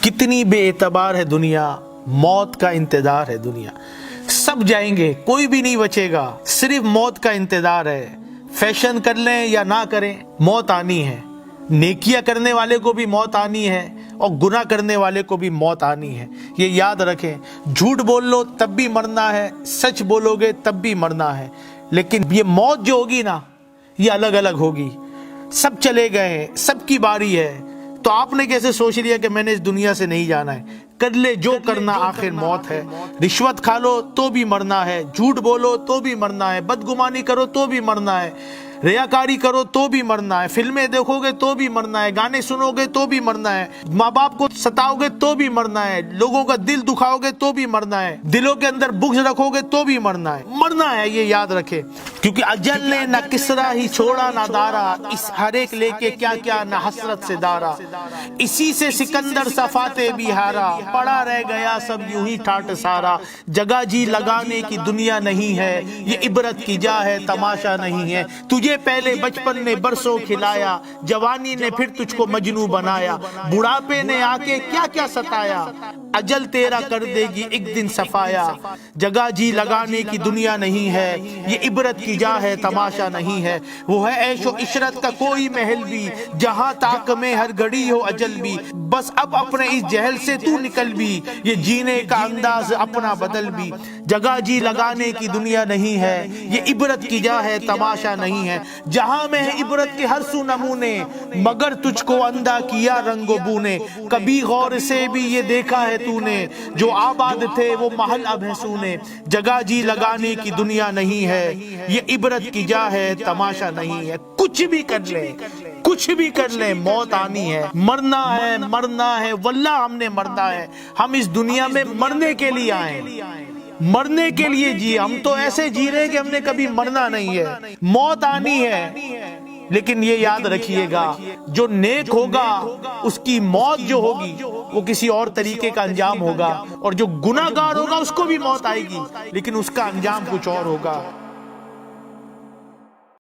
कितनी बेएतबार है दुनिया, मौत का इंतजार है दुनिया। सब जाएंगे, कोई भी नहीं बचेगा, सिर्फ मौत का इंतजार है। फैशन कर लें या ना करें, मौत आनी है। नेकियां करने वाले को भी मौत आनी है और गुनाह करने वाले को भी मौत आनी है। ये याद रखें। झूठ बोल लो तब भी मरना है, सच बोलोगे तब भी मरना है। लेकिन ये मौत जो होगी ना, ये अलग अलग होगी। सब चले गए, सबकी बारी है, तो आपने कैसे सोच लिया कि मैंने इस दुनिया से नहीं जाना है? कर ले जो करना, आखिर मौत है। रिश्वत खा लो तो भी मरना है, झूठ बोलो तो भी मरना है, बदगुमानी करो तो भी मरना है, रियाकारी करो तो भी मरना है, फिल्में देखोगे तो भी मरना है, गाने सुनोगे तो भी मरना है, माँ बाप को सताओगे तो भी मरना है, लोगों का दिल दुखाओगे तो भी मरना है, दिलों के अंदर बुग़्ज़ रखोगे तो भी मरना है। ये याद रखे, क्योंकि अजल ने न किसरा ही छोड़ा ना दारा, इस हर एक लेके क्या क्या न हसरत से दारा। इसी से सिकंदर सफाते भी हारा, पड़ा रह गया सब यूं ही ठाट सारा। जगह जी लगाने की दुनिया नहीं है, ये इबरत की जा है, तमाशा नहीं है। तुझे पहले बचपन ने बरसों खिलाया, जवानी ने फिर तुझको मजनू बनाया, बुढ़ापे ने आके क्या क्या सताया, अजल तेरा कर देगी एक दिन सफाया। जगह जी लगाने की दुनिया नहीं है, ये इबरत की जा है, तमाशा नहीं है। वो है ऐशो इशरत का कोई महल भी, जहां ताक में हर घड़ी हो अजल भी। बस अब अपने इस जहल से तू निकल भी, ये जीने का अंदाज अपना बदल भी। जगह जी लगाने की दुनिया नहीं है, ये इबरत की जा है, तमाशा नहीं है। जहां में है इबरत के हर सू नमूने, मगर तुझको अंधा किया रंगो बू ने। कभी गौर से भी ये देखा है तूने, जो आबाद थे वो महल अब है सूने। जगह जी लगाने की दुनिया नहीं है, ये इबरत की जा है, तमाशा नहीं है। कुछ भी कर ले, कुछ भी कर ले, मौत आनी है। मरना है, वल्लाह हमने मरना है। हम इस दुनिया में मरने के लिए आए, मरने के लिए जिए। हम तो ऐसे जी रहे हैं कि हमने कभी मरना नहीं है। मौत आनी है, लेकिन ये याद रखिएगा, जो नेक होगा उसकी मौत जो होगी वो किसी और तरीके का अंजाम होगा, और जो गुनाहगार होगा उसको भी मौत आएगी, लेकिन उसका अंजाम कुछ और होगा।